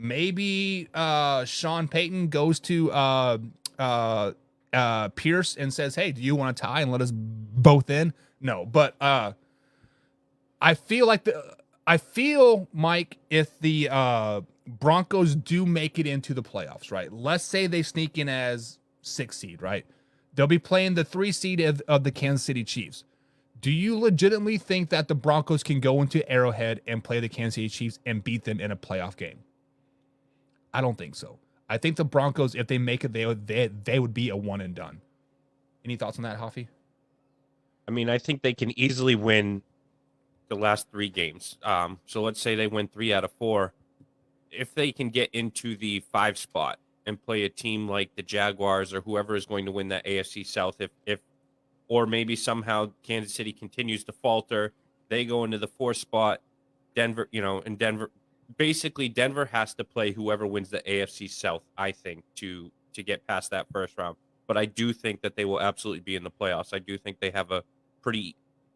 Maybe Sean Payton goes to Pierce and says, "Hey, do you want to tie and let us both in?" No, but I feel like I feel, Mike, if the Broncos do make it into the playoffs, right? Let's say they sneak in as 6th seed, right? They'll be playing the 3 seed of the Kansas City Chiefs. Do you legitimately think that the Broncos can go into Arrowhead and play the Kansas City Chiefs and beat them in a playoff game? I don't think so. I think the Broncos, if they make it, they would be a one and done. Any thoughts on that, Hoffy? I mean, I think they can easily win the last 3 games. So let's say they win 3 out of 4. If they can get into the 5 spot and play a team like the Jaguars or whoever is going to win that AFC South, if or maybe somehow Kansas City continues to falter, they go into the 4th spot. Denver, and Denver, basically Denver has to play whoever wins the AFC South, I think, to get past that first round. But I do think that they will absolutely be in the playoffs. I do think they have a pretty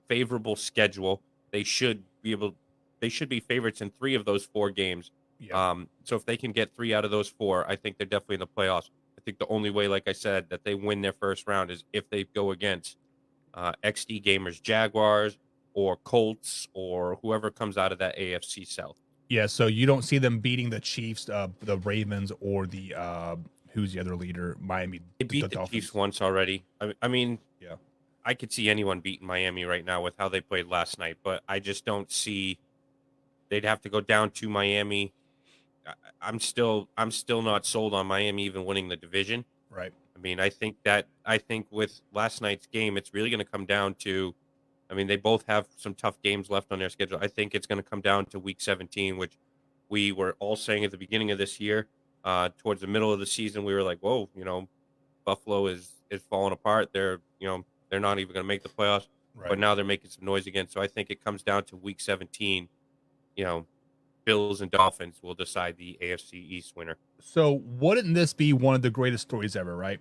favorable schedule. They should be favorites in 3 of those 4 games. Yeah. So if they can get 3 out of those 4, I think they're definitely in the playoffs. I think the only way, like I said, that they win their first round is if they go against XD Gamers Jaguars or Colts or whoever comes out of that AFC South. Yeah, so you don't see them beating the Chiefs, the Ravens, or the who's the other leader? Miami. They beat the Chiefs once already. I mean, yeah, I could see anyone beating Miami right now with how they played last night, but I just don't see. They'd have to go down to Miami. I'm still not sold on Miami even winning the division. Right. I mean, I think with last night's game, it's really going to come down to. I mean, they both have some tough games left on their schedule. I think it's going to come down to Week 17, which we were all saying at the beginning of this year. Towards the middle of the season, we were like, "Whoa, Buffalo is falling apart. They're not even going to make the playoffs." Right. But now they're making some noise again. So I think it comes down to Week 17. Bills and Dolphins will decide the AFC East winner. So wouldn't this be one of the greatest stories ever, right?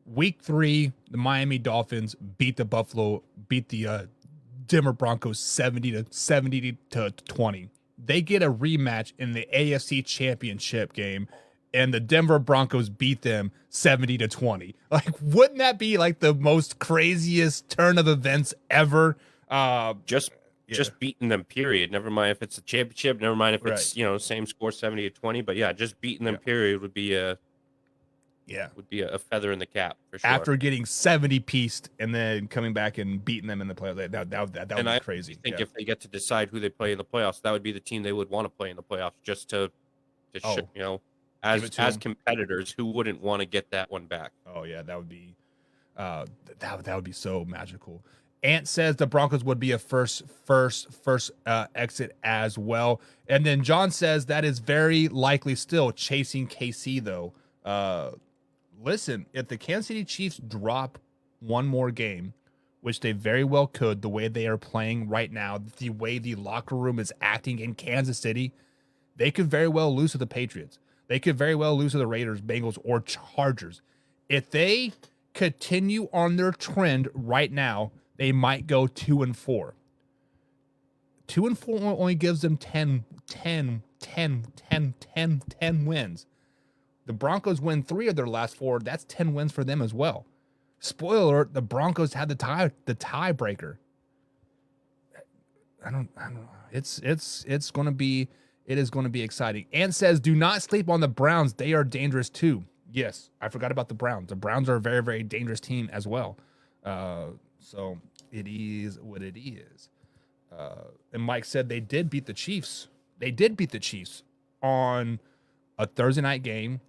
Week 3, the Miami Dolphins beat the Denver Broncos 70 to 20. They get a rematch in the AFC Championship game, and the Denver Broncos beat them 70 to 20. Like, wouldn't that be like the most craziest turn of events ever? Just beating them, period. Never mind if it's a championship. Never mind if it's same score 70 to 20. But yeah, just beating them, period, would be a feather in the cap for sure. After getting 70-pieced and then coming back and beating them in the playoffs, that would be crazy. I think if they get to decide who they play in the playoffs, that would be the team they would want to play in the playoffs, just to as competitors, who wouldn't want to get that one back? Oh yeah, that would be that would be so magical. Ant says the Broncos would be a first exit as well. And then John says that is very likely still chasing KC though. Listen, if the Kansas City Chiefs drop one more game, which they very well could, the way they are playing right now, the way the locker room is acting in Kansas City, they could very well lose to the Patriots. They could very well lose to the Raiders, Bengals, or Chargers. If they continue on their trend right now, they might go 2-4. 2-4 only gives them 10 wins. The Broncos win 3 of their last 4. That's 10 wins for them as well. Spoiler alert, the Broncos had the tiebreaker. I don't know. It is going to be exciting. Ant says, do not sleep on the Browns. They are dangerous too. Yes, I forgot about the Browns. The Browns are a very, very dangerous team as well. So it is what it is. And Mike said they did beat the Chiefs. They did beat the Chiefs on a Thursday night game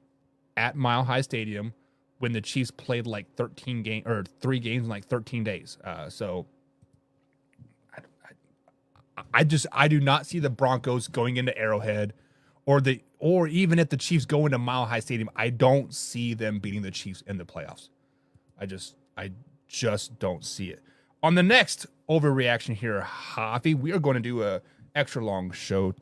at Mile High Stadium when the Chiefs played like 3 games in like 13 days. So I do not see the Broncos going into Arrowhead or even if the Chiefs go into Mile High Stadium, I don't see them beating the Chiefs in the playoffs. I just don't see it. On the next overreaction here, Javi, we are going to do a extra long show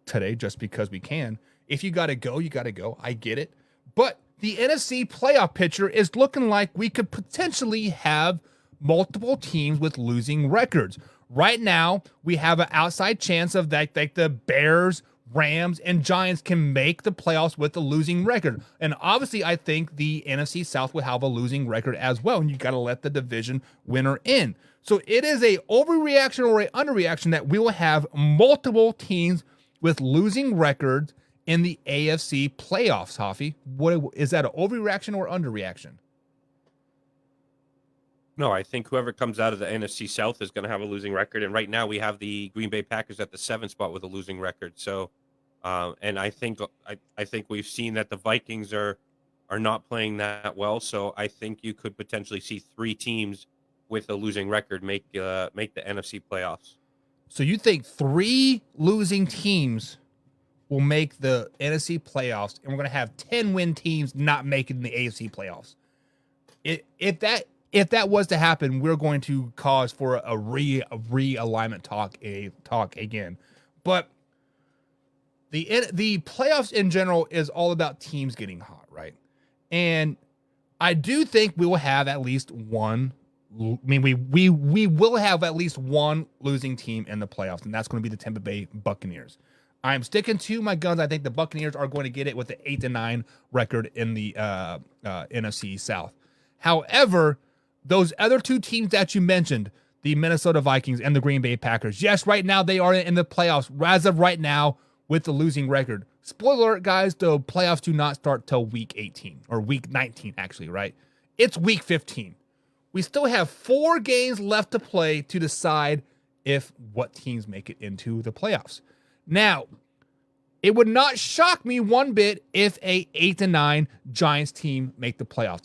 today just because we can. If you got to go, you got to go. I get it. But the NFC playoff picture is looking like we could potentially have multiple teams with losing records. Right now, we have an outside chance of that, like the Bears, Rams, and Giants can make the playoffs with a losing record. And obviously, I think the NFC South will have a losing record as well. And you got to let the division winner in. So it is a overreaction or a underreaction that we will have multiple teams with losing records in the AFC playoffs, Hoffy. What is that, an overreaction or underreaction? No, I think whoever comes out of the NFC South is going to have a losing record. And right now we have the Green Bay Packers at the 7th spot with a losing record. So, and I think we've seen that the Vikings are not playing that well. So I think you could potentially see 3 teams with a losing record make the NFC playoffs. So you think 3 losing teams will make the NFC playoffs, and we're going to have 10-win teams not making the AFC playoffs? If that was to happen, we're going to cause for a realignment talk again. But the playoffs in general is all about teams getting hot, right? And I do think we will have at least one. I mean, we will have at least one losing team in the playoffs, and that's going to be the Tampa Bay Buccaneers. I'm sticking to my guns. I think the Buccaneers are going to get it with the 8-9 record in the NFC South. However, those other 2 teams that you mentioned, the Minnesota Vikings and the Green Bay Packers, yes, right now they are in the playoffs as of right now with the losing record. Spoiler alert, guys, the playoffs do not start till week 18 or week 19, actually, right? It's week 15. We still have 4 games left to play to decide what teams make it into the playoffs. Now, it would not shock me one bit if a 8-9 Giants team make the playoffs.